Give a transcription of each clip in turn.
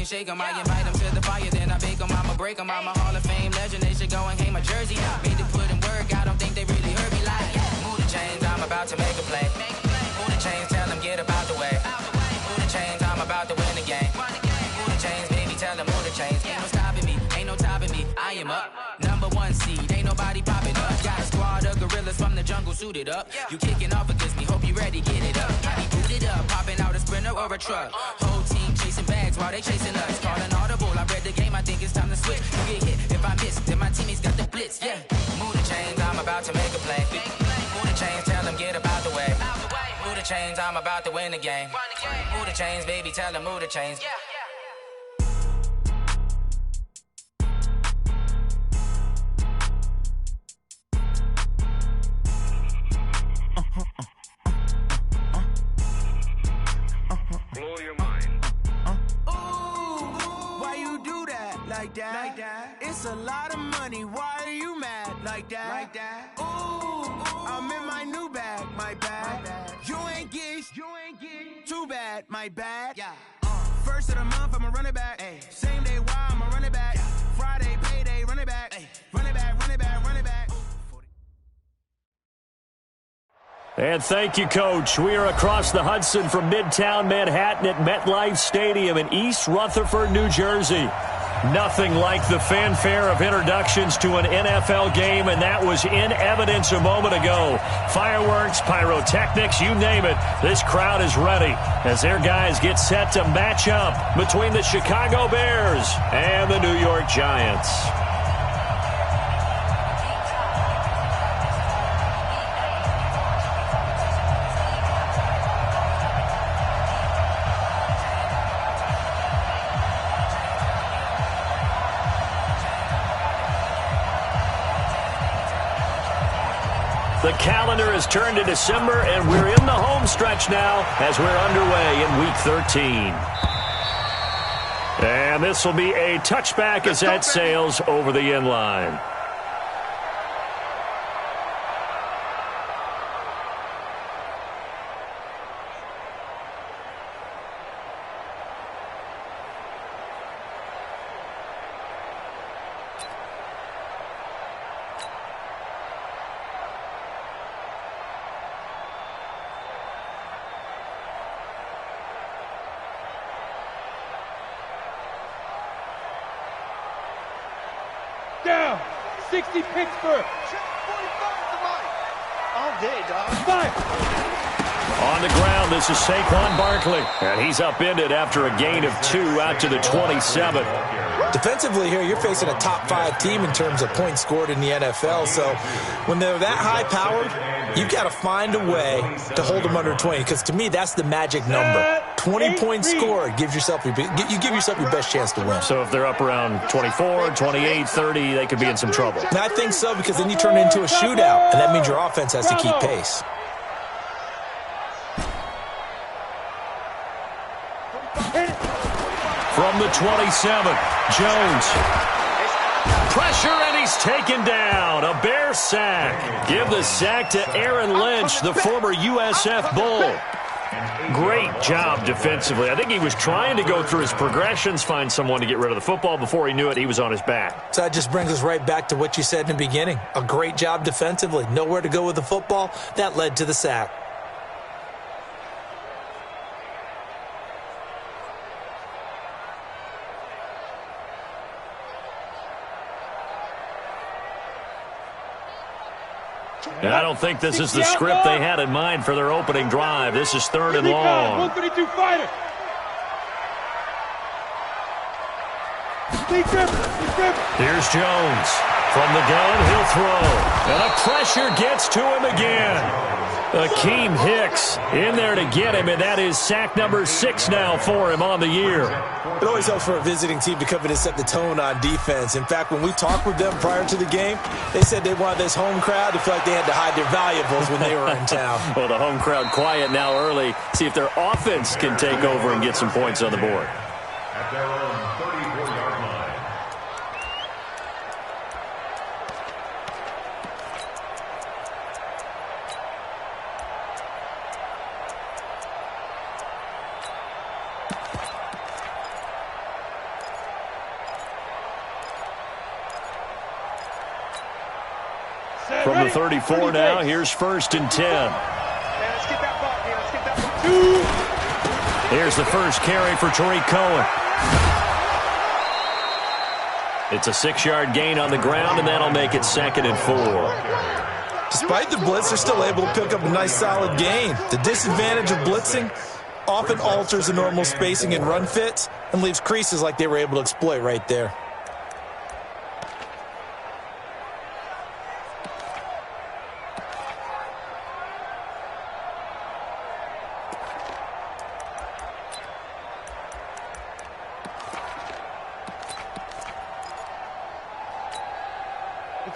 shake 'em. I invite 'em to the fire, then I bake 'em. I'ma break 'em. I'm a Hall of Fame legend. They should go and hang my jersey. Made to put in work. I don't think they really heard me like. Move the chains, I'm about to make a play. Move the chains, tell them get up out the way. Move the chains, I'm about to win the game. Move the chains, baby, tell them move the chains. Ain't no stopping me, ain't no topping me. I am up, #1 seed. Ain't nobody popping up. Got a squad of gorillas from the jungle suited up. You kicking off against me, hope you ready, get it up. I be booted up, popping out a Sprinter or a truck. Whole team chasing bags while they chasing us. Call an audible, I read the game, I think it's time to switch. You get hit, if I miss, then my teammates got the blitz, yeah. Move the chains, I'm about to make a play. Move the chains, tell them get up out the way. Move the chains, I'm about to win the game. Move the chains, baby, tell them move the chains. Blow your mind. Why you do that? Like that? It's a lot of money. Why are you mad? Like that? Ooh, I'm in my new bag. My bad. You ain't get too bad. My bad. Yeah. First of the month, I'ma run it back. Ay. Same day, why I'ma run it back. Friday, payday, run it back. Ay. Run it back, run it back, run it back. And thank you, Coach. We are across the Hudson from Midtown Manhattan at MetLife Stadium in East Rutherford, New Jersey. Nothing like the fanfare of introductions to an NFL game, and that was in evidence a moment ago. Fireworks, pyrotechnics, you name it. This crowd is ready as their guys get set to match up between the Chicago Bears and the New York Giants. The calendar has turned to December, and we're in the home stretch now as we're underway in Week 13. And this will be a touchback as that sails over the end line. Down. 60 Pittsburgh. All day, dog. Fire. On the ground, this is Saquon Barkley. And he's upended after a gain of 2 out to the 27. Defensively here, you're facing a top-5 team in terms of points scored in the NFL. So when they're that high-powered, you've got to find a way to hold them under 20. Because to me, that's the magic number. 20 points scored gives yourself you give yourself your best chance to win. So if they're up around 24, 28, 30, they could be in some trouble. And I think so, because then you turn it into a shootout, and that means your offense has to keep pace. From the 27, Jones. Pressure, and he's taken down. A Bear sack. Give the sack to Aaron Lynch, the former USF Bull. Great job defensively. I think he was trying to go through his progressions, find someone to get rid of the football. Before he knew it, he was on his back. So that just brings us right back to what you said in the beginning. A great job defensively. Nowhere to go with the football. That led to the sack. And I don't think this is the script they had in mind for their opening drive. This is 3rd and long. 132 fighter. Here's Jones. From the gun, he'll throw. And the pressure gets to him again. Akeem Hicks in there to get him, and that is sack number 6 now for him on the year. It always helps for a visiting team to come in and set the tone on defense. In fact, when we talked with them prior to the game, they said they wanted this home crowd to feel like they had to hide their valuables when they were in town. Well, the home crowd quiet now early. See if their offense can take over and get some points on the board. At their own 34-yard line. From the 34 now, here's 1st and 10. Let's get that ball here. Let's get that ball. 2. Here's the first carry for Tariq Cohen. It's a 6-yard gain on the ground, and that'll make it 2nd and 4. Despite the blitz, they're still able to pick up a nice, solid gain. The disadvantage of blitzing often alters the normal spacing and run fits and leaves creases like they were able to exploit right there.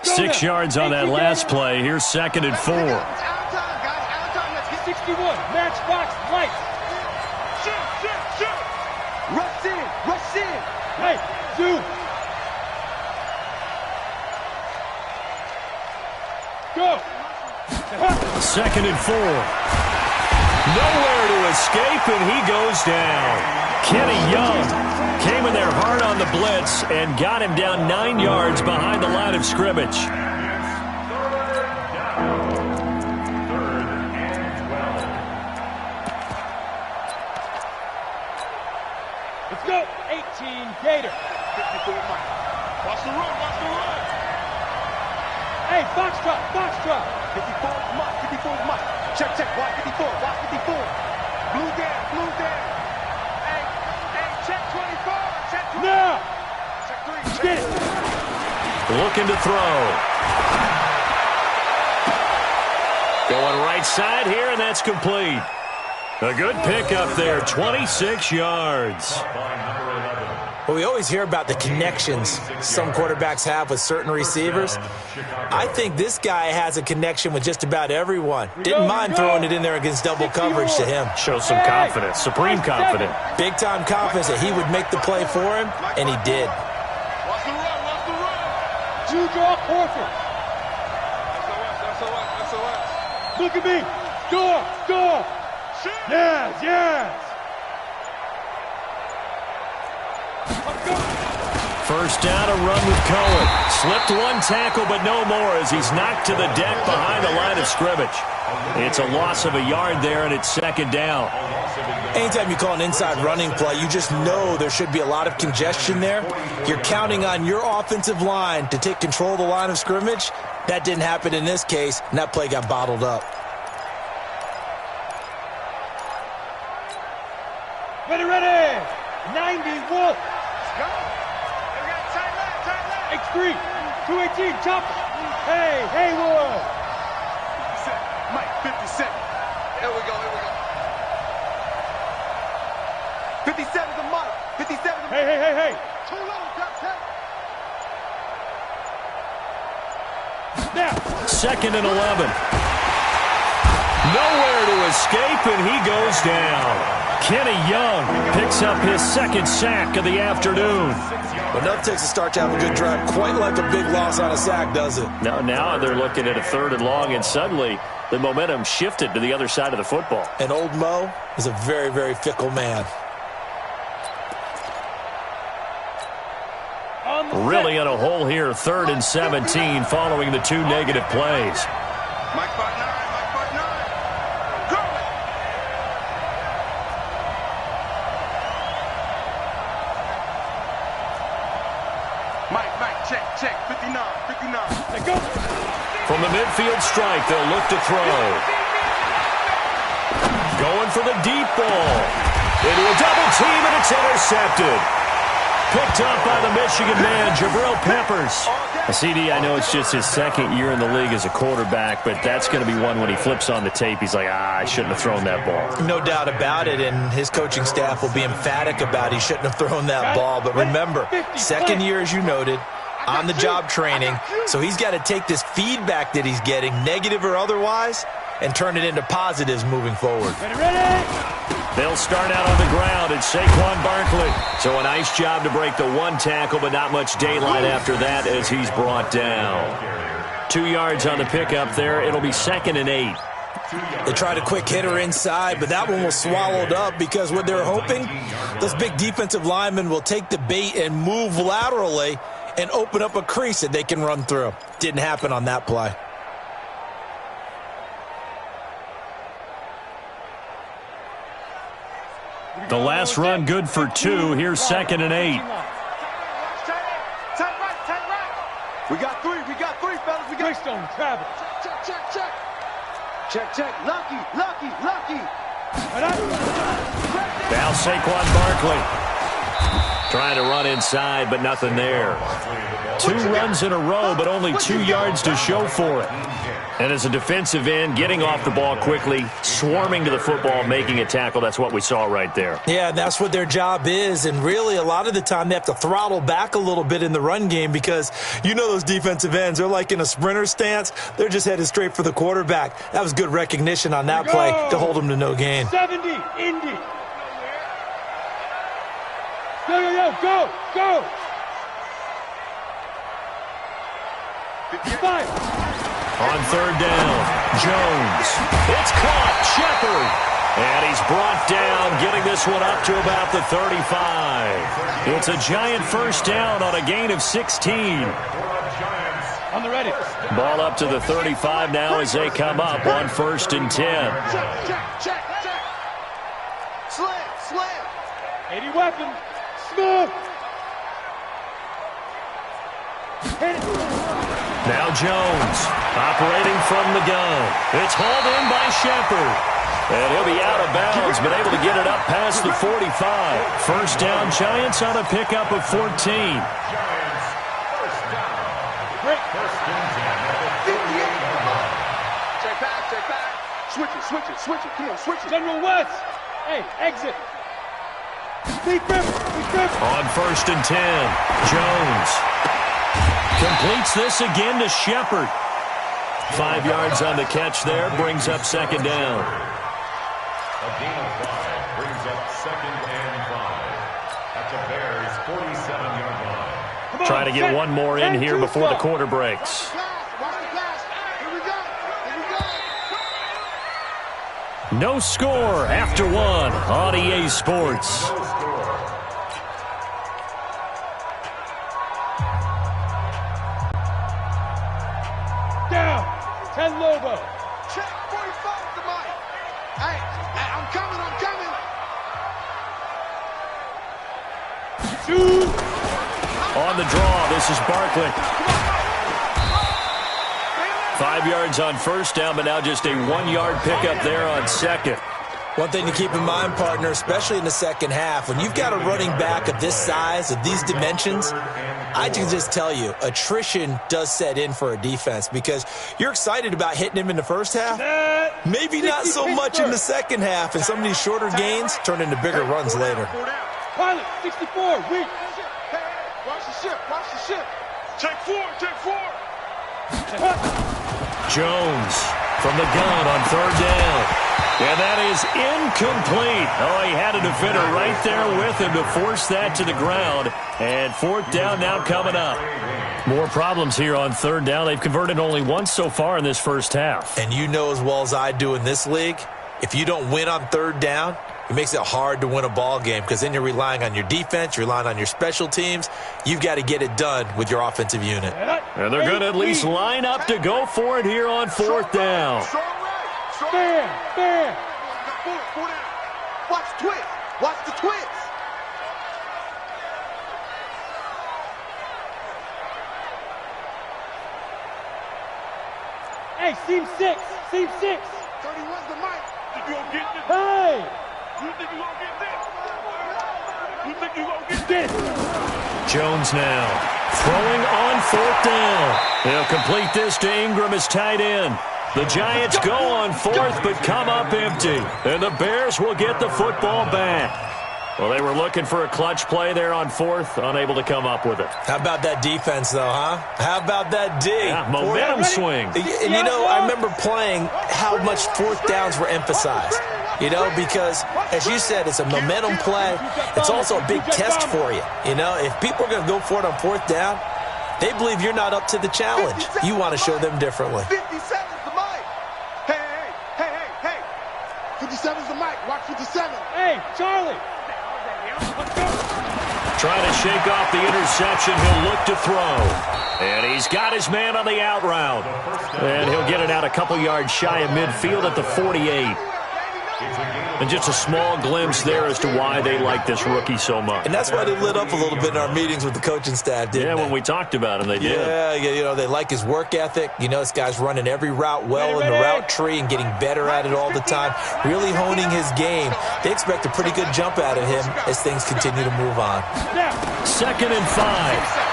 Six yards on that last play. Here's 2nd and 4. It's our time, guys. Our time. Let's get 61. Match box. Lights. Shoot. Rush in. Hey, zoom. Go. 2nd and 4. Nowhere to escape, and he goes down. Kenny Young came in there hard on the blitz and got him down 9 yards behind the line of scrimmage. Third and 12. Let's go. 18 Gator. 54 Mike. Watch the run. Hey, box drop. 54 Mike. Check. Watch 54. Blue down. Hey, check 24. Check 24. Now. Check 3. Get it. Looking to throw. Going right side here, and that's complete. A good pickup there, 26 yards. Well, we always hear about the connections some quarterbacks have with certain receivers. I think this guy has a connection with just about everyone. Didn't mind throwing it in there against double coverage to him. Shows some confidence, supreme confidence. Big-time confidence that he would make the play for him, and he did. Watch the run. Two draw Corford. SOS. Look at me. Score. Yes. First down, a run with Cohen. Slipped one tackle, but no more as he's knocked to the deck behind the line of scrimmage. It's a loss of a yard there, and it's 2nd down. Anytime you call an inside running play, you just know there should be a lot of congestion there. You're counting on your offensive line to take control of the line of scrimmage. That didn't happen in this case, and that play got bottled up. Ready. 90 Wolf. Let's go. Tight left. X3. 218. Chop. Hey, Haywood. 57. Mike, 57. Here we go. 57's a Mike. 57's a Mike. Hey. Too low. Got 10. Now. 2nd and 11. Nowhere to escape, and he goes down. Kenny Young picks up his 2nd sack of the afternoon. But enough takes a start to have a good drive. Quite like a big loss on a sack, does it? Now they're looking at a 3rd and long, and suddenly the momentum shifted to the other side of the football. And old Mo is a very, very fickle man. Really in a hole here, 3rd and 17 following the 2 negative plays. Mike 5'9". Check, 59. Let's go. From the midfield strike, they'll look to throw. Going for the deep ball. Into a double team, and it's intercepted. Picked up by the Michigan man, Jabril Peppers. CD, I know it's just his 2nd year in the league as a quarterback, but that's going to be one when he flips on the tape, he's like, I shouldn't have thrown that ball. No doubt about it, and his coaching staff will be emphatic about he shouldn't have thrown that ball. But remember, 2nd year, as you noted, on-the-job training, so he's got to take this feedback that he's getting, negative or otherwise, and turn it into positives moving forward. Ready? They'll start out on the ground, and Saquon Barkley. So a nice job to break the 1 tackle, but not much daylight after that as he's brought down. 2 yards on the pickup there. It'll be 2nd and 8. They tried a quick hitter inside, but that one was swallowed up because what they're hoping, those big defensive linemen will take the bait and move laterally and open up a crease that they can run through. Didn't happen on that play. The last run good for 2. Here's 2nd and 8. We got 3. We got 3, fellas. We got Stone travel. Check. Lucky. Now Saquon Barkley. Trying to run inside, but nothing there. 2 runs in a row, but only 2 yards to show for it. And as a defensive end, getting off the ball quickly, swarming to the football, making a tackle, that's what we saw right there. Yeah, that's what their job is. And really, a lot of the time, they have to throttle back a little bit in the run game because you know those defensive ends, they're like in a sprinter stance. They're just headed straight for the quarterback. That was good recognition on that play to hold them to no gain. 70, Indy. Go. 55. On 3rd down, Jones. It's caught, Shepard. And he's brought down, getting this one up to about the 35. It's a giant first down on a gain of 16. On the ready. Ball up to the 35 now as they come up on 1st and 10. Check. Slam. 80 weapon. Smooth. Now Jones, operating from the gun. It's hauled in by Shepard. And he'll be out of bounds, but able to get it up past the 45. First down, Giants on a pickup of 14. Check back. Switch it. Come on, switch it. General West. Hey, exit. Big grip. On 1st and 10, Jones completes this again to Shepard. 5 yards on the catch there, brings up 2nd down. A gain of 5 brings up 2nd and 5. At the Bears' 47-yard line. Trying to get one more in here before the quarter breaks. No score after 1 on EA Sports. Down. 10 Lobo. Check 45 to Mike. Hey, I'm coming. 2. On the draw, this is Barkley. 5 yards on first down, but now just a 1-yard pickup there on 2nd. One thing to keep in mind, partner, especially in the second half, when you've got a running back of this size, of these dimensions, I can just tell you, attrition does set in for a defense because you're excited about hitting him in the first half. Maybe not so much in the second half, and some of these shorter gains turn into bigger runs later. Pilot, 64, weak. Watch the ship. Check 4. Jones from the gun on 3rd down. And that is incomplete. Oh, he had a defender right there with him to force that to the ground. And 4th down now coming up. More problems here on 3rd down. They've converted only once so far in this first half. And you know as well as I do in this league, if you don't win on 3rd down, it makes it hard to win a ball game because then you're relying on your defense, you're relying on your special teams. You've got to get it done with your offensive unit. And they're going to at least line up to go for it here on 4th down. Fair. Watch the twist. Hey, seam 6. 31's the mic. You gonna get this? Hey! You think you gonna get this? Jones now throwing on 4th down. He'll complete this to Ingram as tight end. The Giants go on 4th but come up empty. And the Bears will get the football back. Well, they were looking for a clutch play there on 4th, unable to come up with it. How about that defense, though, huh? How about that D? Yeah, momentum swing. And, you know, I remember playing how much 4th downs were emphasized. You know, because, as you said, it's a momentum play. It's also a big test for you. You know, if people are going to go for it on 4th down, they believe you're not up to the challenge. You want to show them differently. 57's the mic. Hey. 57's the mic. Watch 57. Hey, Charlie. Trying to shake off the interception. He'll look to throw. And he's got his man on the out route. And he'll get it out a couple yards shy of midfield at the 48. It's a gain And just a small glimpse there as to why they like this rookie so much. And that's why they lit up a little bit in our meetings with the coaching staff, didn't they? When we talked about him, they did. Yeah, they like his work ethic. This guy's running every route well in the route tree and getting better at it all the time, really honing his game. They expect a pretty good jump out of him as things continue to move on. 2nd and 5.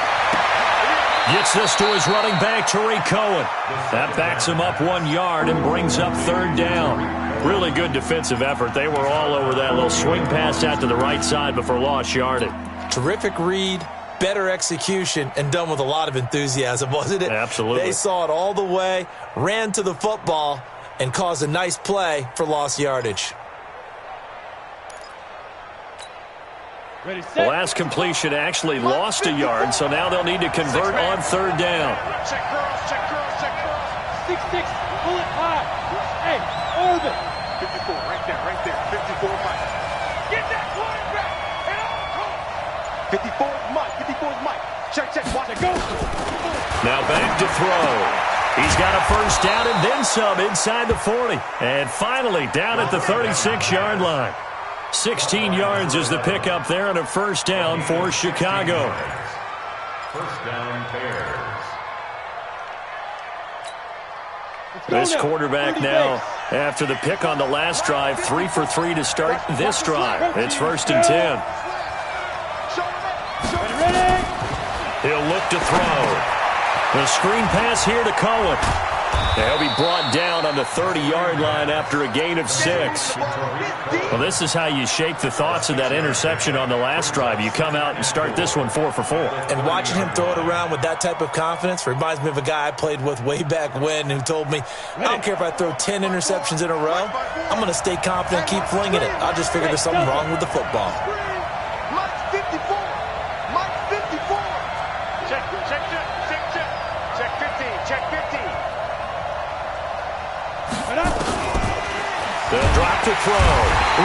Gets this to his running back, Tariq Cohen. That backs him up 1 yard and brings up 3rd down. Really good defensive effort. They were all over that little swing pass out to the right side before lost yardage. Terrific read, better execution, and done with a lot of enthusiasm, wasn't it? Absolutely. They saw it all the way, ran to the football, and caused a nice play for lost yardage. The last completion actually lost a yard, so now they'll need to convert on 3rd down. Check girls, check girls, check girls. 6-6, pull it high. Hey, orbit. 54, right there, 54 Mike. Get that quarterback at all costs. 54 is Mike, 54 is Mike. Check, watch it, go. Now back to throw. He's got a 1st down and then some inside the 40. And finally down at the 36-yard line. 16 yards is the pickup there and a 1st down for Chicago. 1st down Bears. This quarterback now, after the pick on the last drive, 3 for 3 to start this drive. It's 1st and 10. He'll look to throw. The screen pass here to Cohen. He'll be brought down on the 30-yard line after a gain of 6. Well, this is how you shake the thoughts of that interception on the last drive. You come out and start this one 4 for 4. And watching him throw it around with that type of confidence reminds me of a guy I played with way back when who told me, I don't care if I throw 10 interceptions in a row, I'm going to stay confident and keep flinging it. I'll just figure there's something wrong with the football. Mike's 54. Mike's 54. Check 15, check 15. They'll drop to throw.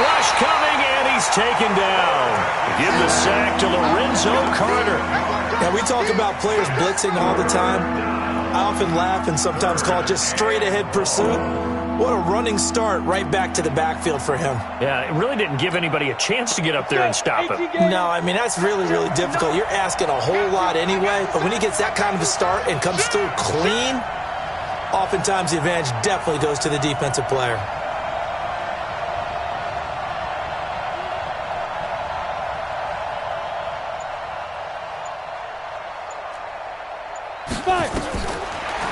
Rush coming, and he's taken down. Give the sack to Lorenzo Carter. Now, we talk about players blitzing all the time. I often laugh and sometimes call it just straight-ahead pursuit. What a running start right back to the backfield for him. Yeah, it really didn't give anybody a chance to get up there and stop him. No, I mean, that's really, really difficult. You're asking a whole lot anyway, but when he gets that kind of a start and comes through clean, oftentimes the advantage definitely goes to the defensive player.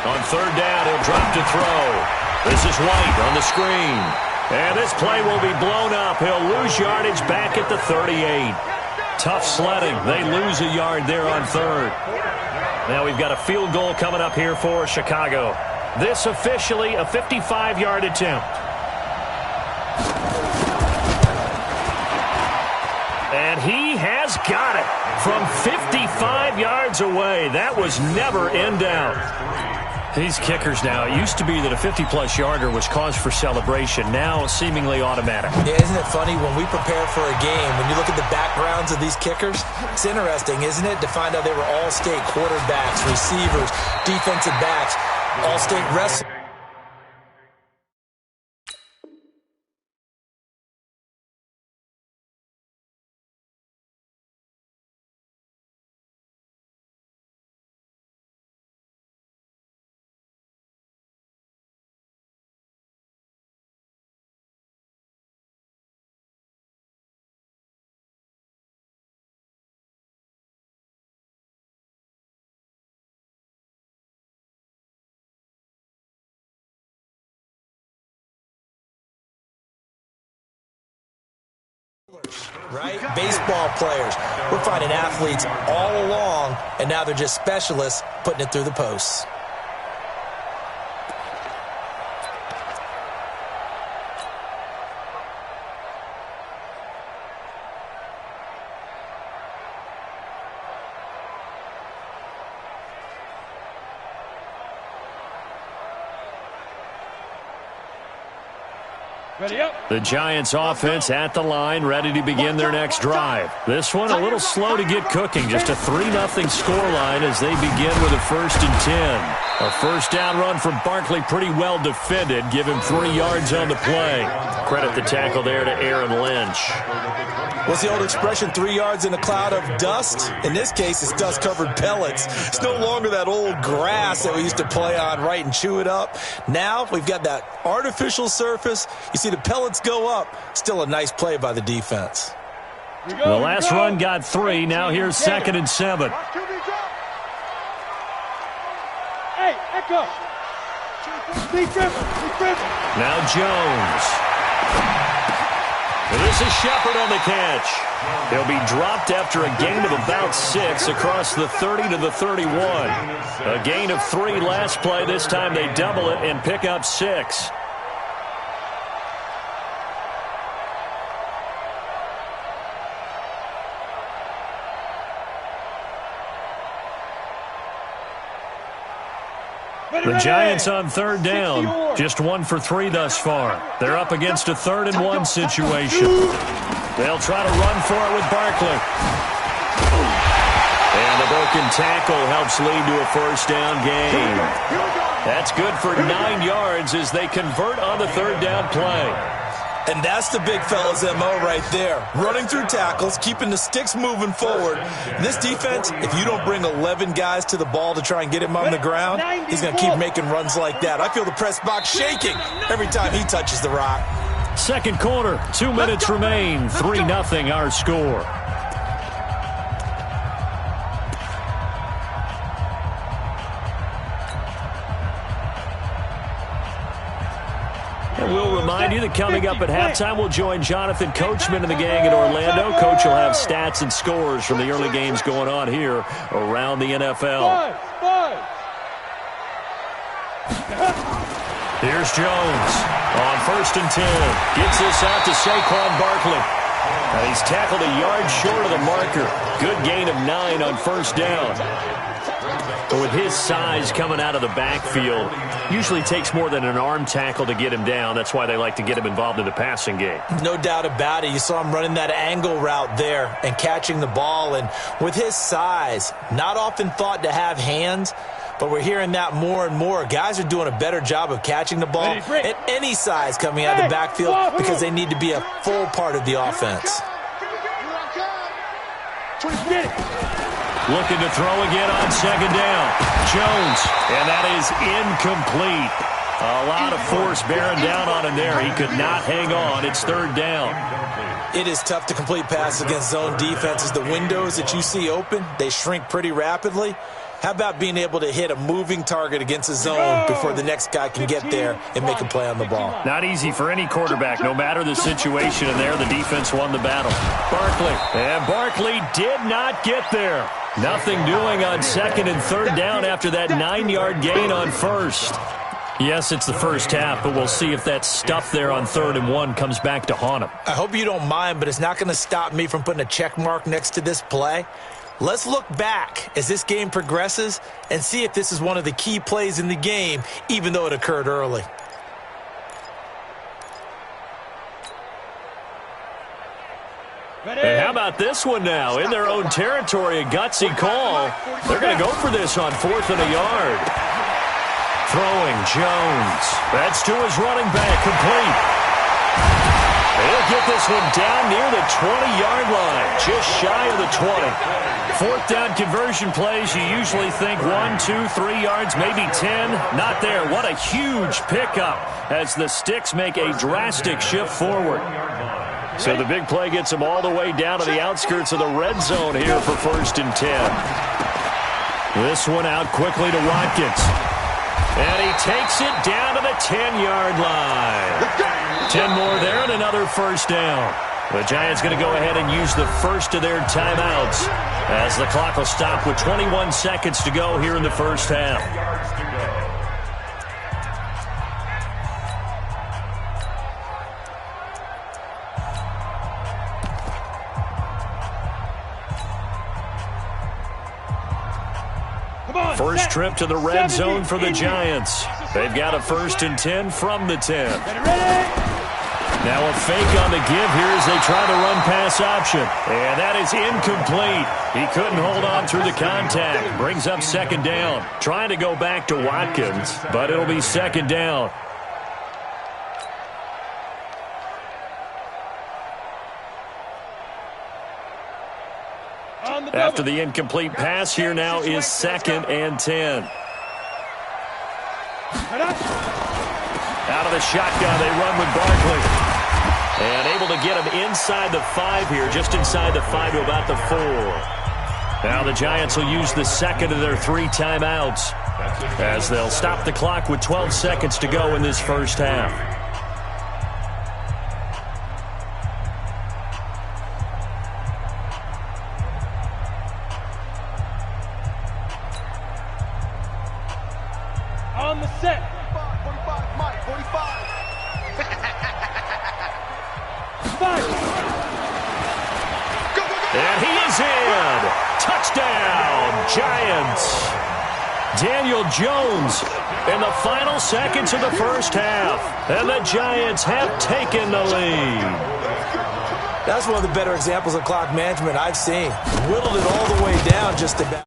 On 3rd down, he'll drop to throw. This is White on the screen. And this play will be blown up. He'll lose yardage back at the 38. Tough sledding. They lose a yard there on 3rd. Now we've got a field goal coming up here for Chicago. This officially a 55-yard attempt. And he has got it from 55 yards away. That was never in doubt. These kickers now, it used to be that a 50-plus yarder was cause for celebration. Now seemingly automatic. Yeah, isn't it funny when we prepare for a game, when you look at the backgrounds of these kickers, it's interesting, isn't it, to find out they were all-state quarterbacks, receivers, defensive backs, all-state wrestlers. Right? Baseball players. We're finding athletes all along, and now they're just specialists putting it through the posts. The Giants offense at the line, ready to begin their next drive. This one a little slow to get cooking. Just a 3-0 scoreline as they begin with a 1st and 10. A first down run from Barkley, pretty well defended. Give him 3 yards on the play. Credit the tackle there to Aaron Lynch. What's the old expression, 3 yards in a cloud of dust? In this case, it's dust-covered pellets. It's no longer that old grass that we used to play on, right, and chew it up. Now we've got that artificial surface. You see the pellets go up. Still a nice play by the defense. The last run got 3. Now here's 2nd and 7. Hey, echo. Now Jones. This is Shepard on the catch. He'll be dropped after a gain of about 6 across the 30 to the 31. A gain of 3 last play. This time they double it and pick up 6. The Giants on 3rd down. Just 1 for 3 thus far. They're up against a 3rd and 1 situation. They'll try to run for it with Barkley. And the broken tackle helps lead to a 1st down gain. That's good for 9 yards as they convert on the 3rd down play. And that's the big fella's MO right there. Running through tackles, keeping the sticks moving forward. This defense, if you don't bring 11 guys to the ball to try and get him on the ground, he's going to keep making runs like that. I feel the press box shaking every time he touches the rock. 2nd quarter, 2 minutes remain. 3-0 our score. And we'll remind you that coming up at halftime, we'll join Jonathan Coachman and the gang in Orlando. Coach will have stats and scores from the early games going on here around the NFL. Here's Jones on 1st and 10. Gets this out to Saquon Barkley. And he's tackled a yard short of the marker. Good gain of 9 on 1st down. But with his size coming out of the backfield, usually takes more than an arm tackle to get him down. That's why they like to get him involved in the passing game. No doubt about it. You saw him running that angle route there and catching the ball. And with his size, not often thought to have hands, but we're hearing that more and more. Guys are doing a better job of catching the ball at any size coming out of the backfield because they need to be a full part of the offense. Looking to throw again on 2nd down. Jones, and that is incomplete. A lot of force bearing down on him there. He could not hang on. It's 3rd down. It is tough to complete passes against zone defenses. The windows that you see open, they shrink pretty rapidly. How about being able to hit a moving target against a zone before the next guy can get there and make a play on the ball? Not easy for any quarterback, no matter the situation. And there, the defense won the battle. Barkley. And Barkley did not get there. Nothing doing on 2nd and 3rd down after that 9-yard gain on 1st. Yes, it's the first half, but we'll see if that stuff there on 3rd and 1 comes back to haunt him. I hope you don't mind, but it's not going to stop me from putting a check mark next to this play. Let's look back as this game progresses and see if this is one of the key plays in the game, even though it occurred early. And how about this one now? In their own territory, a gutsy call. They're going to go for this on 4th and a yard. Throwing Jones. That's to his running back, complete. He'll get this one down near the 20-yard line, just shy of the 20. 4th down conversion plays, you usually think 1, 2, 3 yards, maybe 10. Not there. What a huge pickup as the Sticks make a drastic shift forward. So the big play gets them all the way down to the outskirts of the red zone here for 1st and 10. This one out quickly to Watkins. And he takes it down to the 10-yard line. 10 more there and another 1st down. The Giants going to go ahead and use the first of their timeouts as the clock will stop with 21 seconds to go here in the first half. First trip to the red zone for the Giants. They've got a 1st and 10 from the 10. Now a fake on the give here as they try to run pass option. And that is incomplete. He couldn't hold on through the contact. Brings up second down. Trying to go back to Watkins, but it'll be second down. After the incomplete pass, here now is 2nd and 10. Out of the shotgun, they run with Barkley. And able to get him inside the 5 here, just inside the 5 to about the 4. Now the Giants will use the second of their 3 timeouts as they'll stop the clock with 12 seconds to go in this first half. On the set. 45, Mike, 45. And he is in. Touchdown, Giants. Daniel Jones in the final seconds of the first half. And the Giants have taken the lead. That's one of the better examples of clock management I've seen. Whittled it all the way down just about.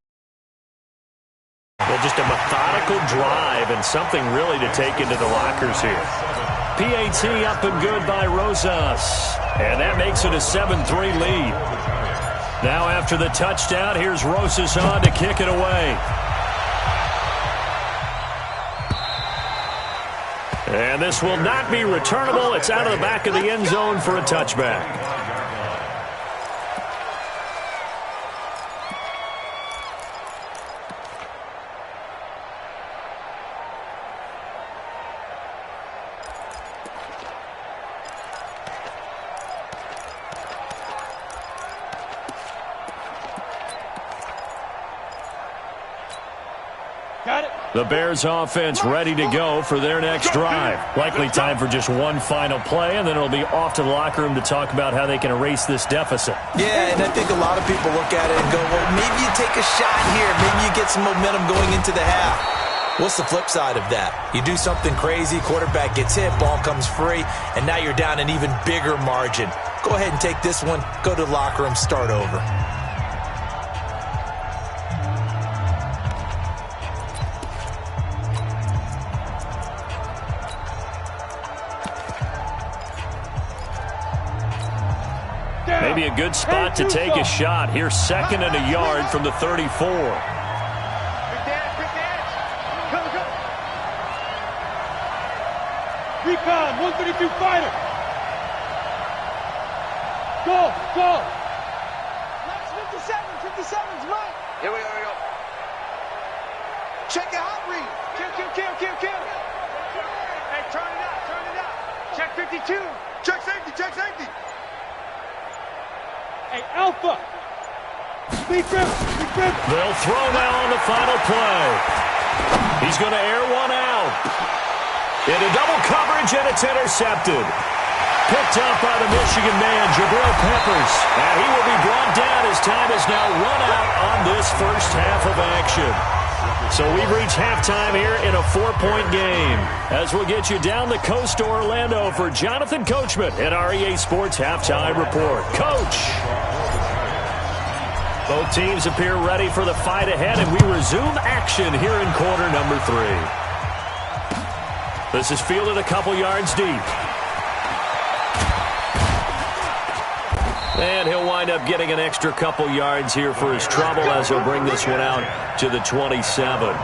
Well, just a methodical drive and something really to take into the lockers here. PAT up and good by Rosas. And that makes it a 7-3 lead. Now after the touchdown, here's Rosas on to kick it away. And this will not be returnable. It's out of the back of the end zone for a touchback. The Bears offense ready to go for their next drive. Likely time for just one final play, and then it'll be off to the locker room to talk about how they can erase this deficit. Yeah, and I think a lot of people look at it and go, well, maybe you take a shot here. Maybe you get some momentum going into the half. What's the flip side of that? You do something crazy, quarterback gets hit, ball comes free, and now you're down an even bigger margin. Go ahead and take this one, go to the locker room, start over. Maybe a good spot to take a shot. Here's 2nd and a yard from the 34. Quick dance. Go. Recon, 132 fighter. Go. That's 57's right. Here we go. Check your hot read. Kill. Hey, turn it out. Check 52. Check safety. Hey, Alpha. Speed grip. They'll throw now on the final play. He's going to air one out. Into double coverage, and it's intercepted. Picked up by the Michigan man, Jabril Peppers. And he will be brought down as time is now run out on this first half of action. So we've reached halftime here in a 4-point game. As we'll get you down the coast to Orlando for Jonathan Coachman at our EA Sports Halftime Report. Coach! Both teams appear ready for the fight ahead, and we resume action here in quarter number 3. This is fielded a couple yards deep. And he'll wind up getting an extra couple yards here for his trouble as he'll bring this one out to the 27.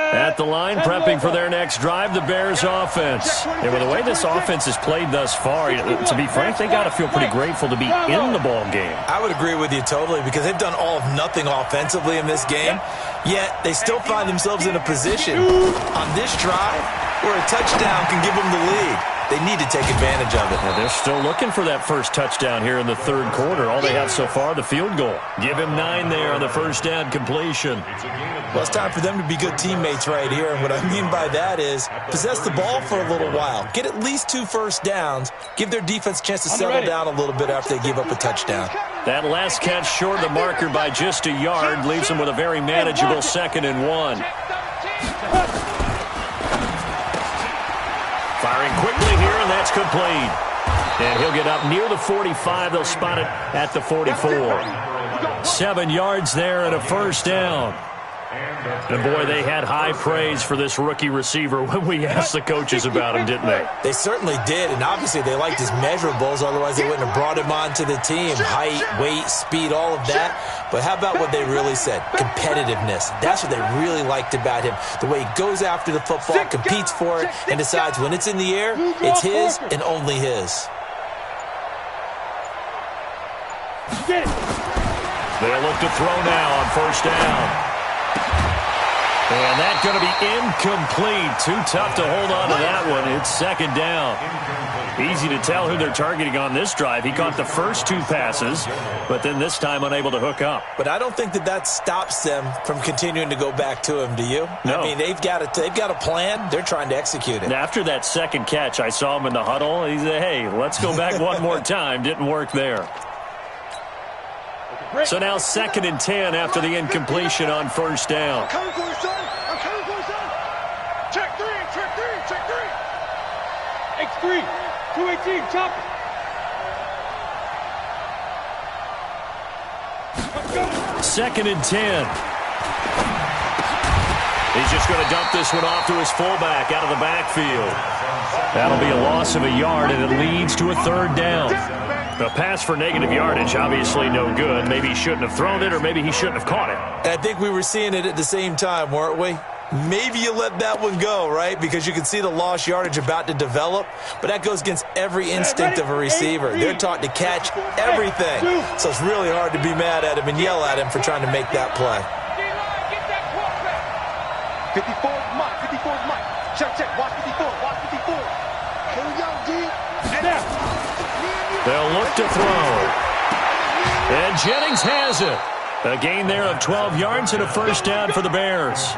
At the line, prepping for their next drive, the Bears offense. And with the way this offense has played thus far, to be frank, they got to feel pretty grateful to be in the ball game. I would agree with you totally because they've done all of nothing offensively in this game, yet they still find themselves in a position on this drive where a touchdown can give them the lead. They need to take advantage of it. Yeah, they're still looking for that first touchdown here in the third quarter. All they have so far, the field goal. Give him 9 there on the first down completion. Well, it's time for them to be good teammates right here. And what I mean by that is possess the ball for a little while. Get at least 2 first downs. Give their defense a chance to settle down a little bit after they give up a touchdown. That last catch short of the marker by just a yard leaves them with a very manageable 2nd and 1. Firing quickly here, and that's complete. And he'll get up near the 45. They'll spot it at the 44. 7 yards there and a first down. And, boy, they had high praise for this rookie receiver when we asked the coaches about him, didn't they? They certainly did, and obviously they liked his measurables. Otherwise, they wouldn't have brought him onto the team. Height, weight, speed, all of that. But how about what they really said? Competitiveness. That's what they really liked about him. The way he goes after the football, competes for it, and decides when it's in the air, it's his and only his. They'll look to throw now on first down. And that's going to be incomplete. Too tough to hold on to that one. It's 2nd down. Easy to tell who they're targeting on this drive. He caught the first 2 passes, but then this time unable to hook up. But I don't think that stops them from continuing to go back to him, do you? No. I mean, they've got a plan. They're trying to execute it. After that second catch, I saw him in the huddle. He said, hey, let's go back one more time. Didn't work there. So now 2nd and 10 after the incompletion on first down. I'm coming for you, son. I'm coming for you, son. Check 3, check 3, check 3. X3, 218, chop it. Let's go. 2nd and 10. He's just going to dump this one off to his fullback out of the backfield. That'll be a loss of a yard, and it leads to a 3rd down. A pass for negative yardage, obviously no good. Maybe he shouldn't have thrown it, or maybe he shouldn't have caught it. And I think we were seeing it at the same time, weren't we? Maybe you let that one go, right? Because you can see the lost yardage about to develop. But that goes against every instinct of a receiver. They're taught to catch everything. So it's really hard to be mad at him and yell at him for trying to make that play. 54 is Mike. 54 is Mike. Check, check. Watch 54. Watch 54. Here we go, G. Now. They'll look to throw. And Jennings has it. A gain there of 12 yards and a first down for the Bears.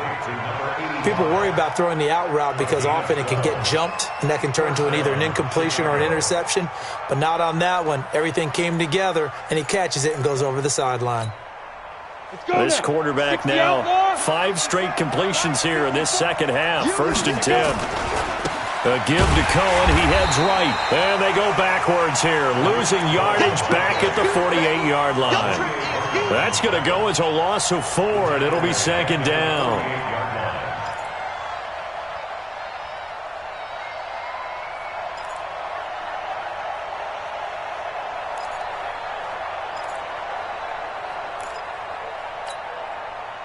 People worry about throwing the out route because often it can get jumped, and that can turn into either an incompletion or an interception. But not on that one. Everything came together, and he catches it and goes over the sideline. This quarterback now, 5 straight completions here in this second half. 1st and 10. A give to Cohen. He heads right. And they go backwards here. Losing yardage back at the 48-yard line. That's going to go as a loss of 4, and it'll be 2nd down.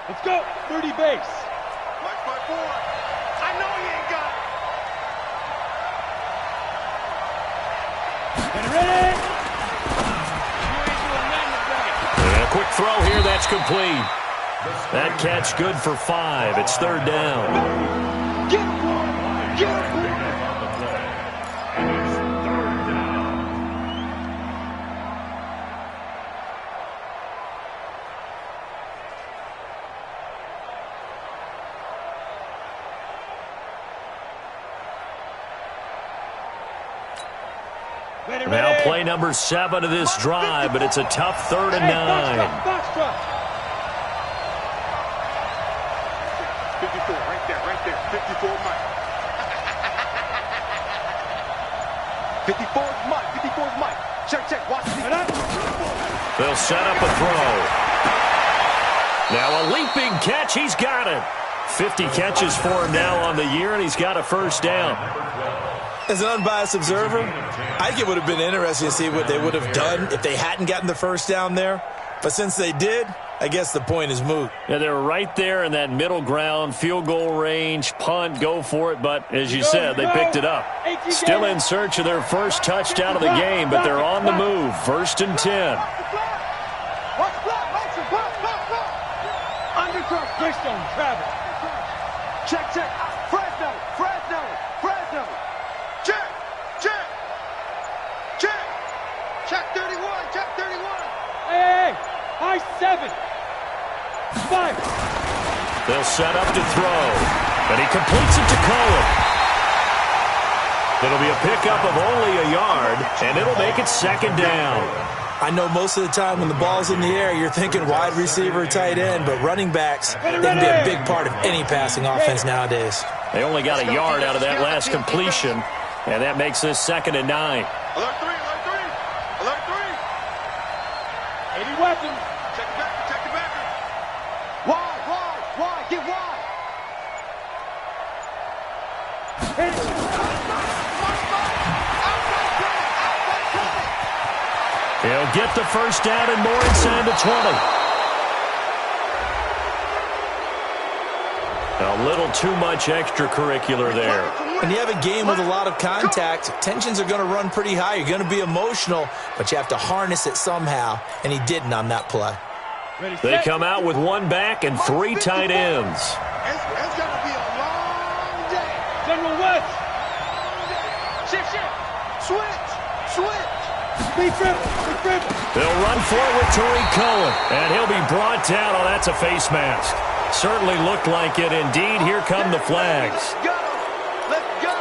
Let's go. 30 base. Watch my 4. I know he ain't got it. Get ready. You ain't doing nothing today. And a quick throw here. That's complete. That catch good for 5. It's 3rd down. Get it. Now play number 7 of this drive, but it's a tough 3rd and 9. 54, right there. 54 Mike. 54 is Mike. 54 is Mike. Check. Watch me. They'll set up a throw. Now a leaping catch. He's got it. 50 catches for him now on the year, and he's got a first down. As an unbiased observer, I think it would have been interesting to see what they would have done if they hadn't gotten the first down there. But since they did, I guess the point is moot. Yeah, they're right there in that middle ground, field goal range, punt, go for it. But as you said, they picked it up. Still in search of their first touchdown of the game, but they're on the move. 1st and 10. Undercross, Greystone, Travis. Check. Fresno. Check. set up to throw. And he completes it to Cohen. It'll be a pickup of only a yard, and it'll make it second down. I know most of the time when the ball's in the air, you're thinking wide receiver, tight end, but running backs, they can be a big part of any passing offense nowadays. They only got a yard out of that last completion, and that makes this 2nd and 9. Alert 3, alert 3, alert 3. 80 weapons. Check the backer, check the backer. Wide, get wide. He'll get the first down and more inside the 20. A little too much extracurricular there. When you have a game with a lot of contact, tensions are going to run pretty high. You're going to be emotional, but you have to harness it somehow, and he didn't on that play. They come out with one back and 3 tight ends. It's going to be a long day. General West. Shift. Switch. Big dribble. They'll run forward Tariq Cohen, and he'll be brought down. Oh, that's a face mask. Certainly looked like it. Indeed, here come the flags. Let's go.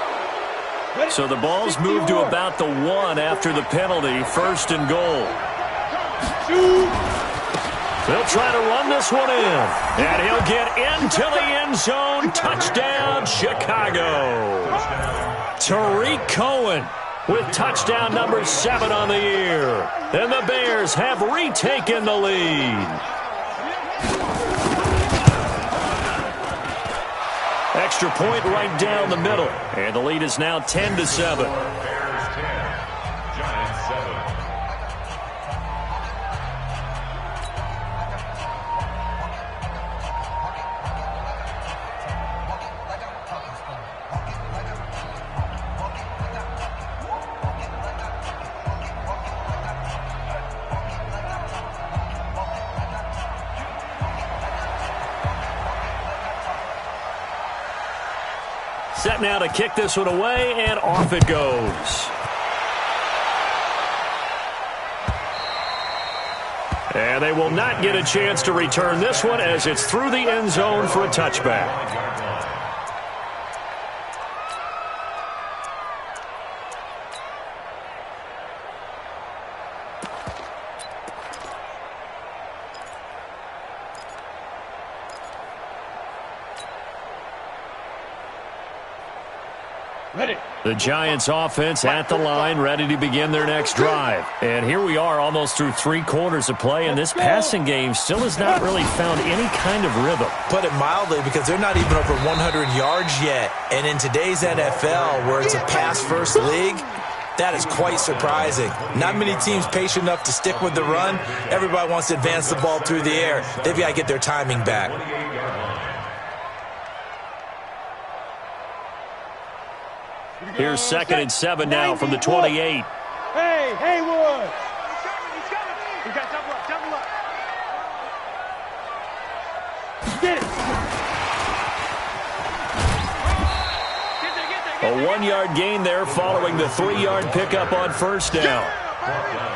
So the ball's moved to about the 1 after the penalty, 1st and goal. They'll try to run this one in, and he'll get into the end zone. Touchdown, Chicago. Tariq Cohen with touchdown number 7 on the year. And the Bears have retaken the lead. Extra point right down the middle. And the lead is now 10-7. Bears 10, Giants 7. Set now to kick this one away, and off it goes. And they will not get a chance to return this one as it's through the end zone for a touchback. The Giants offense at the line, ready to begin their next drive. And here we are almost through 3 quarters of play, and this passing game still has not really found any kind of rhythm. Put it mildly, because they're not even over 100 yards yet. And in today's NFL, where it's a pass-first league, that is quite surprising. Not many teams patient enough to stick with the run. Everybody wants to advance the ball through the air. They've got to get their timing back. Here's 2nd and 7 now from the 28. Hey, Haywood. We got double up. Get it. A 1-yard gain there following the 3-yard pickup on 1st down.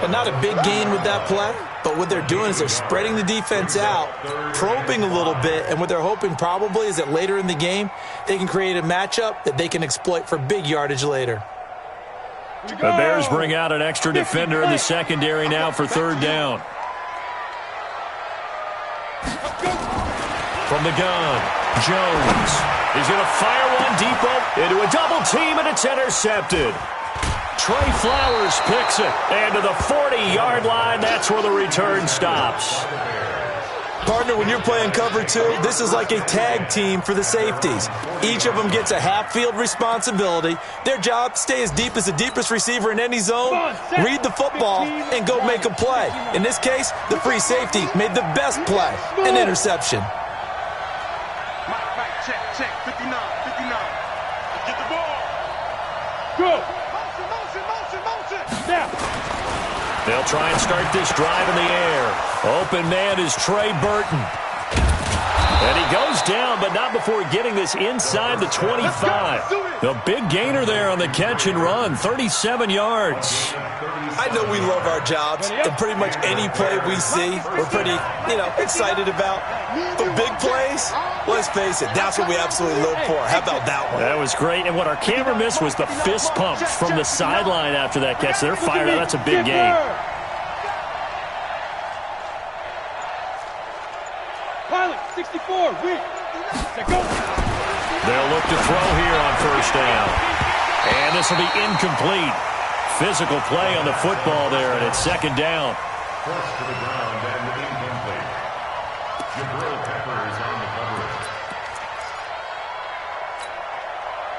And not a big gain with that play, but what they're doing is they're spreading the defense out, probing a little bit, and what they're hoping probably is that later in the game, they can create a matchup that they can exploit for big yardage later. The Bears bring out an extra defender in the secondary now for 3rd down. From the gun, Jones. He's going to fire one deep into a double team, and it's intercepted. Trey Flowers picks it, and to the 40-yard line, that's where the return stops. Partner, when you're playing cover 2, this is like a tag team for the safeties. Each of them gets a half-field responsibility. Their job, stay as deep as the deepest receiver in any zone, read the football, and go make a play. In this case, the free safety made the best play, an interception. Mike, check, 59. Let's get the ball. Go. Motion. Now. They'll try and start this drive in the air. Open man is Trey Burton. And he goes down, but not before getting this inside the 25. A big gainer there on the catch and run, 37 yards. I know we love our jobs, and pretty much any play we see, we're pretty, excited about. But big plays, let's face it, that's what we absolutely live for. How about that one? That was great, and what our camera missed was the fist pump from the sideline after that catch. They're fired up. That's a big gain. Pilot, 64, win. Go. They'll look to throw here on first down. And this will be incomplete. Physical play on the football there, and it's second down. Forced to the ground and incomplete. Jabril Peppers on the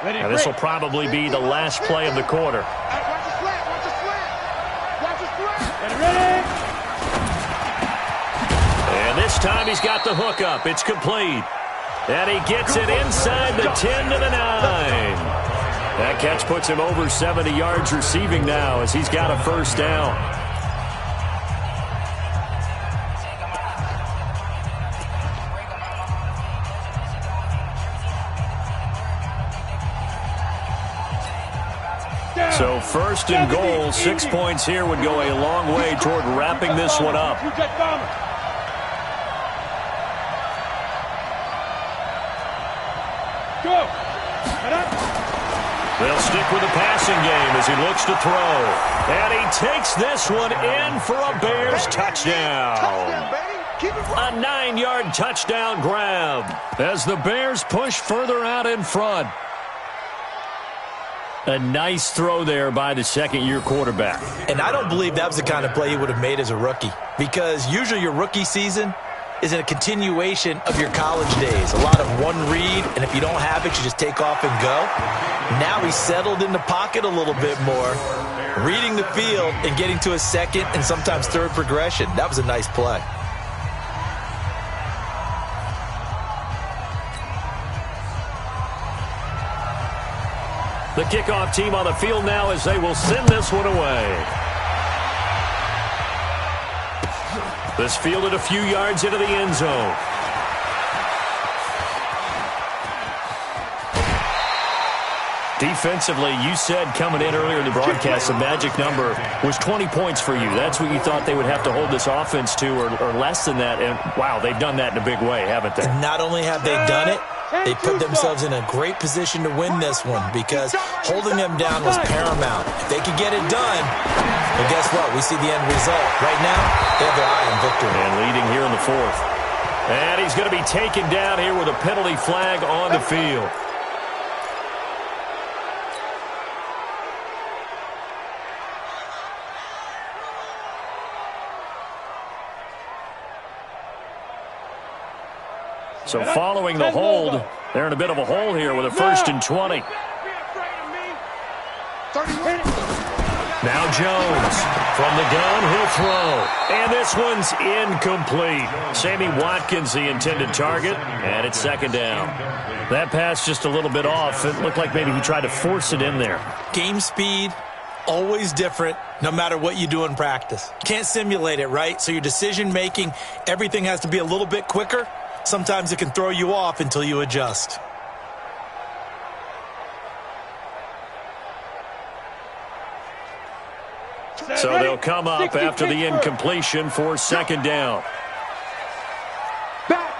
coverage. And this will probably be the last play of the quarter. Hey, watch the slant, watch the slant. Watch the slant. Ready? And this time he's got the hook up. It's complete. And he gets it inside the 10 to the 9. That catch puts him over 70 yards receiving now as he's got a first down. So first and goal, 6 points here would go a long way toward wrapping this one up. Go. They'll stick with the passing game as he looks to throw. And he takes this one in for a Bears touchdown. A 9-yard touchdown grab as the Bears push further out in front. A nice throw there by the second-year quarterback. And I don't believe that was the kind of play he would have made as a rookie, because usually your rookie season is a continuation of your college days. A lot of one read, and if you don't have it, you just take off and go. Now he's settled in the pocket a little bit more, reading the field and getting to a second and sometimes third progression. That was a nice play. The kickoff team on the field now as they will send this one away. This fielded a few yards into the end zone. Defensively, you said coming in earlier in the broadcast, the magic number was 20 points for you. That's what you thought they would have to hold this offense to, or less than that. And, wow, they've done that in a big way, haven't they? And not only have they done it, they put themselves in a great position to win this one, because holding them down was paramount. If they could get it done, well, guess what? We see the end result. Right now, they have their eye on victory. And leading here in the fourth. And he's going to be taken down here with a penalty flag on the field. So following the hold, they're in a bit of a hole here with a first and 20. Now Jones from the gun, he'll throw. And this one's incomplete. Sammy Watkins, the intended target, and it's second down. That pass just a little bit off. It looked like maybe he tried to force it in there. Game speed, always different, no matter what you do in practice. Can't simulate it, right? So your decision-making, everything has to be a little bit quicker. Sometimes it can throw you off until you adjust. So they'll come up after the incompletion for second down. Back.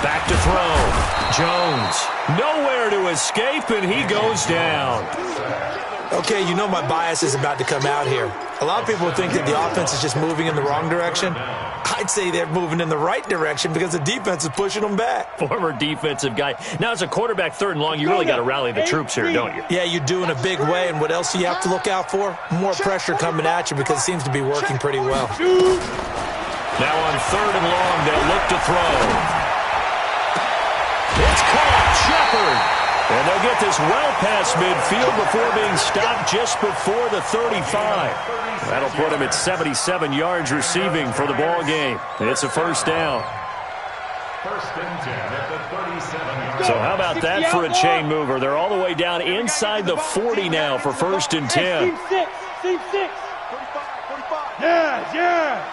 Back to throw. Jones, nowhere to escape, and he goes down. Okay, you know my bias is about to come out here. A lot of people think that the offense is just moving in the wrong direction. I'd say they're moving in the right direction because the defense is pushing them back. Former defensive guy. Now, as a quarterback, third and long, you really got to rally the troops here, don't you? Yeah, you do in a big way. And what else do you have to look out for? More pressure coming at you because it seems to be working pretty well. Now on third and long, they'll look to throw. It's caught. Shepard. And they'll get this well past midfield before being stopped just before the 35. That'll put him at 77 yards receiving for the ball game. It's a first down. First and 10 at the 37-yard. So how about that for a chain mover? They're all the way down inside the 40 now for first and 10. Team 6. 45. Yes, yes.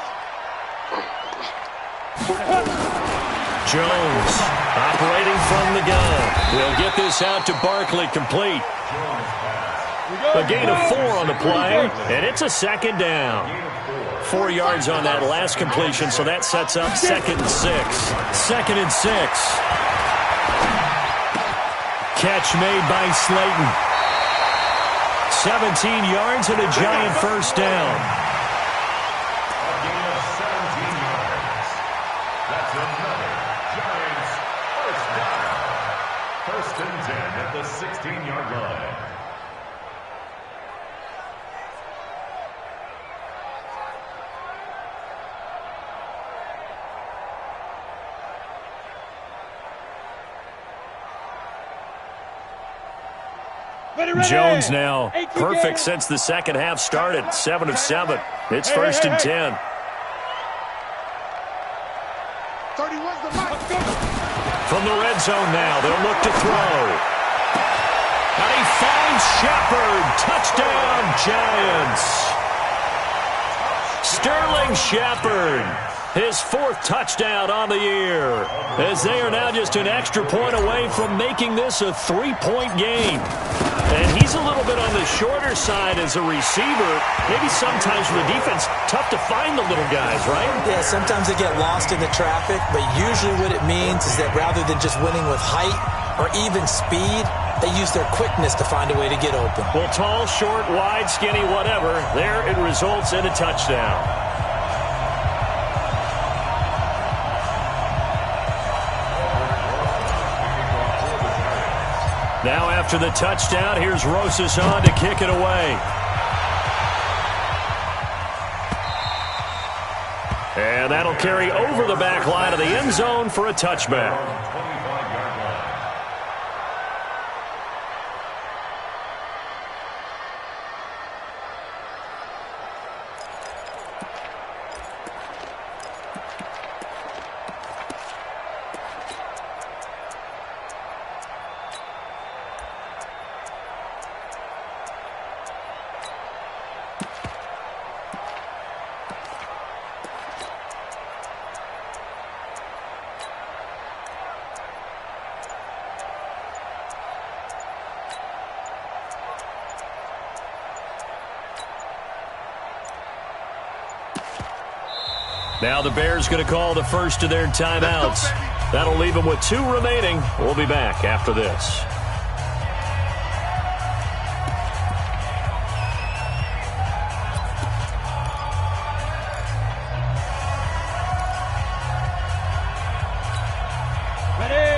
Jones operating from the gun. He'll get this out to Barkley, complete. A gain of 4 on the play, and it's a second down. 4 yards on that last completion, so that sets up 2nd and 6. 2nd and 6. Catch made by Slayton. 17 yards and a giant first down. A gain of 17 yards. That's another Giants first down. 1st and 10 at the 16-yard line. Jones now perfect since the second half started. 7 of 7. It's 1st and 10. From the red zone now, they'll look to throw. And he finds Shepard. Touchdown, Giants. Sterling Shepard, his 4th touchdown on the year, as they are now just an extra point away from making this a 3-point game. And he's a little bit on the shorter side as a receiver. Maybe sometimes for the defense, tough to find the little guys, right? Yeah, sometimes they get lost in the traffic, but usually what it means is that rather than just winning with height or even speed, they use their quickness to find a way to get open. Well, tall, short, wide, skinny, whatever, there it results in a touchdown. Now after the touchdown, here's Rosas on to kick it away. And that'll carry over the back line of the end zone for a touchback. Now the Bears going to call the first of their timeouts. That'll leave them with 2 remaining. We'll be back after this.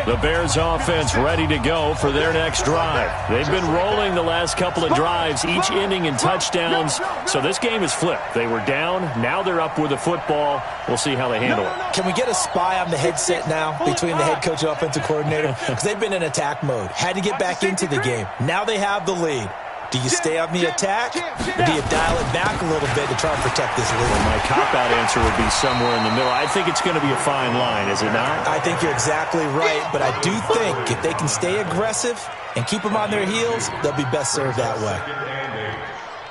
The Bears offense ready to go for their next drive. They've been rolling the last couple of drives, each ending in touchdowns. So this game is flipped. They were down. Now they're up with the football. We'll see how they handle it. Can we get a spy on the headset now between the head coach and offensive coordinator? Because they've been in attack mode. Had to get back into the game. Now they have the lead. Do you stay on the attack, or do you dial it back a little bit to try and protect this lead? Well, my cop-out answer would be somewhere in the middle. I think it's going to be a fine line, is it not? I think you're exactly right, but I do think if they can stay aggressive and keep them on their heels, they'll be best served that way.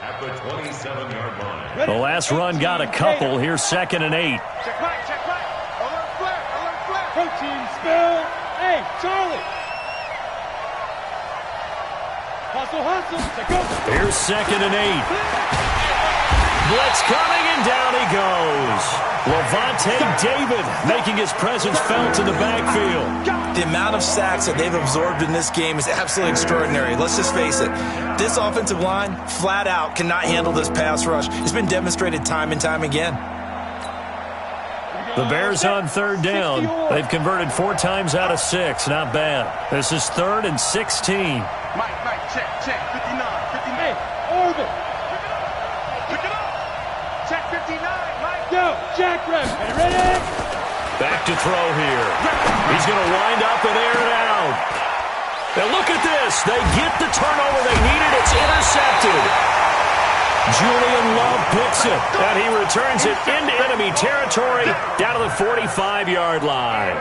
At the 27-yard line. The last run got a couple. Here's 2nd and 8. Check right, check right. Alert flare, alert flare. Protein spill. Hey, Charlie. Hustle, hustle. Here's 2nd and 8. Blitz coming, and down he goes. Levante David making his presence felt in the backfield. The amount of sacks that they've absorbed in this game is absolutely extraordinary. Let's just face it. This offensive line, flat out, cannot handle this pass rush. It's been demonstrated time and time again. The Bears on 3rd down. They've converted 4 times out of 6. Not bad. This is 3rd and 16. Mike, check, 59, 59. Hey, Orbit. Pick it up. Check 59, Mike. Go, Jack Rep. Ready? Back to throw here. He's going to wind up and air it out. And look at this. They get the turnover they needed. It's intercepted. Julian Love picks it, and he returns it into enemy territory down to the 45-yard line.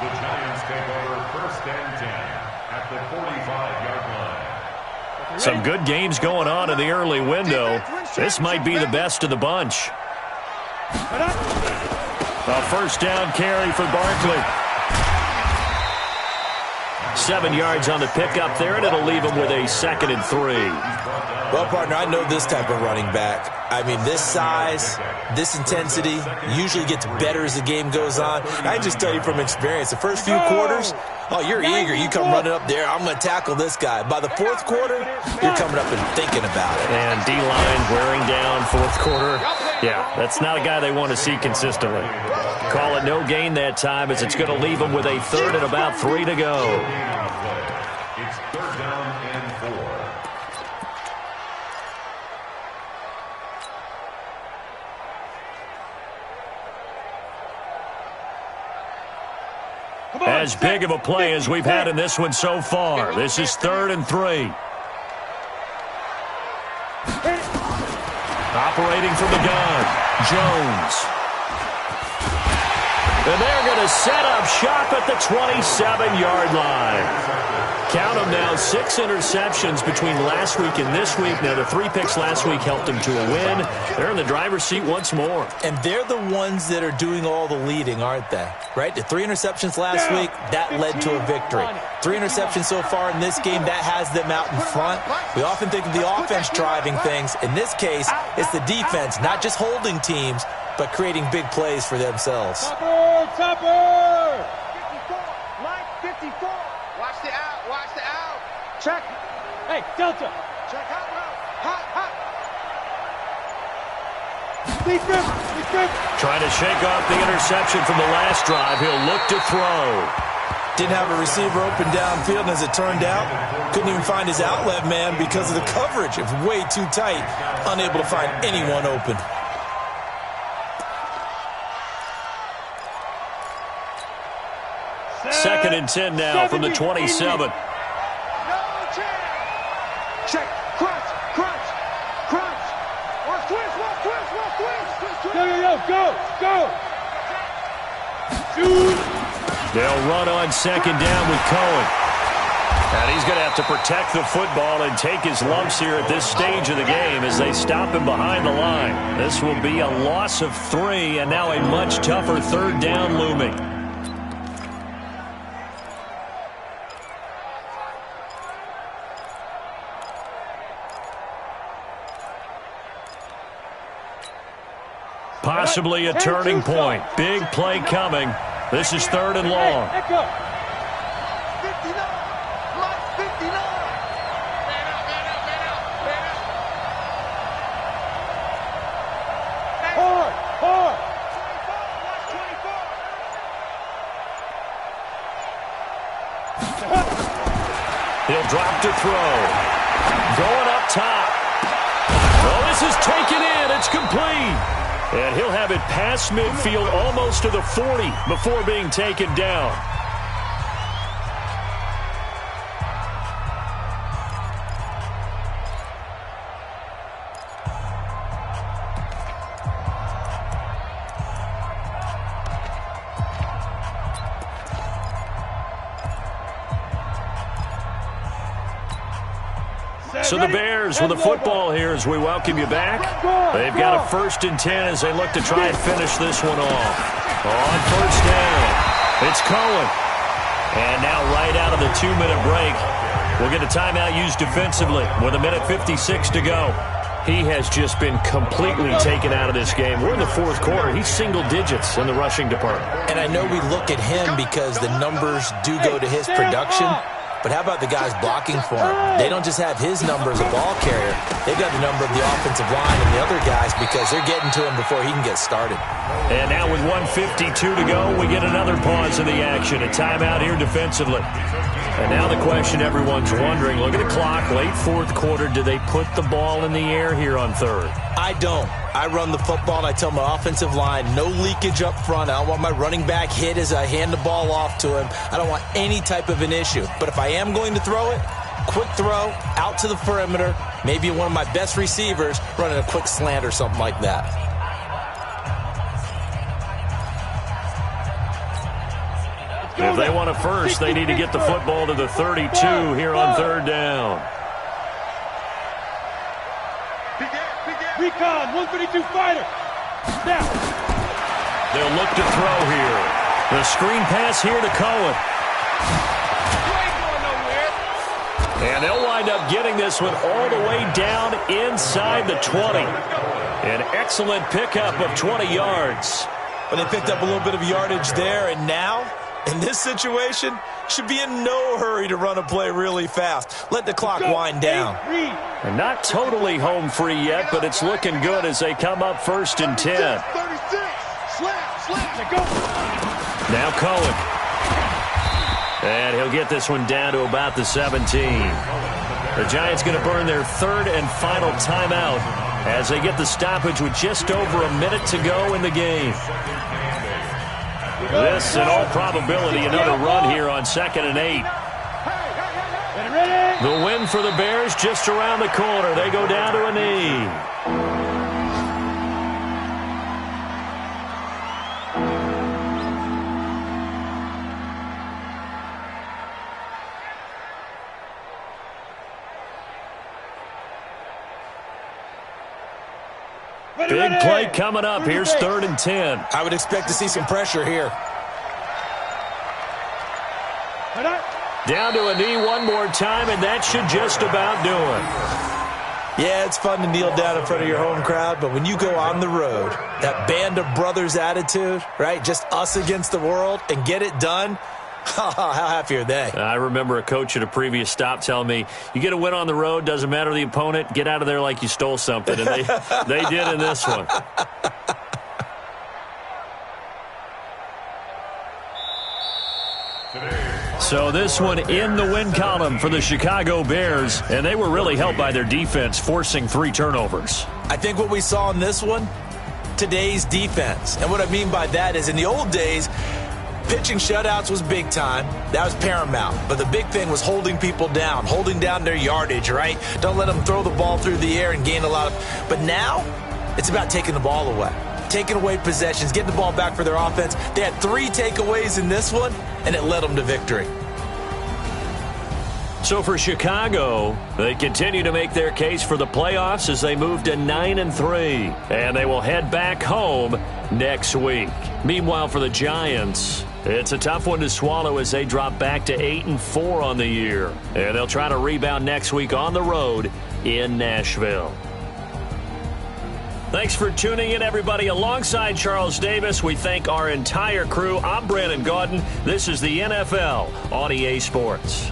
The Giants take over 1st and 10 at the 45-yard line. Some good games going on in the early window. This might be the best of the bunch. A first down carry for Barkley. 7 yards on the pickup there, and it'll leave him with a 2nd and 3. Well, partner, I know this type of running back. I mean, this size, this intensity usually gets better as the game goes on. I just tell you from experience, the first few quarters, oh, you're eager. You come running up there, I'm going to tackle this guy. By the fourth quarter, you're coming up and thinking about it. And D-line wearing down fourth quarter. Yeah, that's not a guy they want to see consistently. Call it no gain that time as it's going to leave him with a 3rd and about 3 to go. It's 3rd down and 4. As big of a play as we've had in this one so far. This is 3rd and 3. Operating from the gun, Jones. And they're going to set up shop at the 27-yard line. Count them now, 6 interceptions between last week and this week. Now, the 3 picks last week helped them to a win. They're in the driver's seat once more. And they're the ones that are doing all the leading, aren't they? Right? The 3 interceptions last week, that led to a victory. 3 interceptions so far in this game, that has them out in front. We often think of the offense driving things. In this case, it's the defense, not just holding teams, but creating big plays for themselves. Topper! 54, Mike, 54. Watch the out, watch the out. Check. Hey, Delta! Check out route. Hot, hot. Defense! Trying to shake off the interception from the last drive. He'll look to throw. Didn't have a receiver open downfield, and as it turned out, couldn't even find his outlet man because of the coverage. It was way too tight, unable to find anyone open. Second and 10 now from the 27. No chance. Check. Crunch, crunch, crunch. Watch twist, watch twist, watch twist. Go! Shoot! They'll run on second down with Cohen. And he's going to have to protect the football and take his lumps here at this stage of the game as they stop him behind the line. This will be a loss of 3, and now a much tougher 3rd down looming. Possibly a turning point. Big play coming. This is 3rd and long. Hey, echo! 59. Mike, 59. Man up. Hard! 24, watch 24. He'll drop to throw. Going up top. Oh, this is taken in. It's complete. And he'll have it past midfield almost to the 40 before being taken down. So the Bears with the football here as we welcome you back. They've got a 1st and 10 as they look to try and finish this one off. On 1st down, it's Cohen. And now right out of the 2-minute break, we'll get a timeout used defensively with 1:56 to go. He has just been completely taken out of this game. We're in the 4th quarter. He's single digits in the rushing department. And I know we look at him because the numbers do go to his production. But how about the guys blocking for him? They don't just have his number as a ball carrier. They've got the number of the offensive line and the other guys because they're getting to him before he can get started. And now with 1:52 to go, we get another pause in the action. A timeout here defensively. And now the question everyone's wondering, look at the clock, late 4th quarter, do they put the ball in the air here on 3rd? I don't. I run the football and I tell my offensive line, no leakage up front. I don't want my running back hit as I hand the ball off to him. I don't want any type of an issue. But if I am going to throw it, quick throw, out to the perimeter, maybe one of my best receivers running a quick slant or something like that. If they want a first, they need to get the football to the 32 here on 3rd down. Recon, 132 fighter. Snap. They'll look to throw here. The screen pass here to Cohen. And they'll wind up getting this one all the way down inside the 20. An excellent pickup of 20 yards. Well, they picked up a little bit of yardage there, and now, in this situation, should be in no hurry to run a play really fast. Let the clock wind down. And not totally home free yet, but it's looking good as they come up 1st and 10. 36. Slap. Go. Now Cohen. And he'll get this one down to about the 17. The Giants going to burn their 3rd and final timeout as they get the stoppage with just over a minute to go in the game. This, in all probability, another run here on 2nd and 8. The win for the Bears just around the corner. They go down to a knee. Big play coming up. Here's 3rd and 10. I would expect to see some pressure here. Down to a knee one more time, and that should just about do it. Yeah, it's fun to kneel down in front of your home crowd, but when you go on the road, that band of brothers attitude, right, just us against the world, and get it done, how happy are they? I remember a coach at a previous stop telling me, you get a win on the road, doesn't matter the opponent, get out of there like you stole something. And they did in this one. So this one in the win column for the Chicago Bears, and they were really helped by their defense, forcing 3 turnovers. I think what we saw in this one, today's defense. And what I mean by that is in the old days, pitching shutouts was big time. That was paramount. But the big thing was holding people down, holding down their yardage, right? Don't let them throw the ball through the air and gain a lot of... But now, it's about taking the ball away. Taking away possessions, getting the ball back for their offense. They had 3 takeaways in this one, and it led them to victory. So for Chicago, they continue to make their case for the playoffs as they move to 9-3. And they will head back home next week. Meanwhile, for the Giants, it's a tough one to swallow as they drop back to 8-4 on the year. And they'll try to rebound next week on the road in Nashville. Thanks for tuning in, everybody. Alongside Charles Davis, we thank our entire crew. I'm Brandon Gaudin. This is the NFL on EA Sports.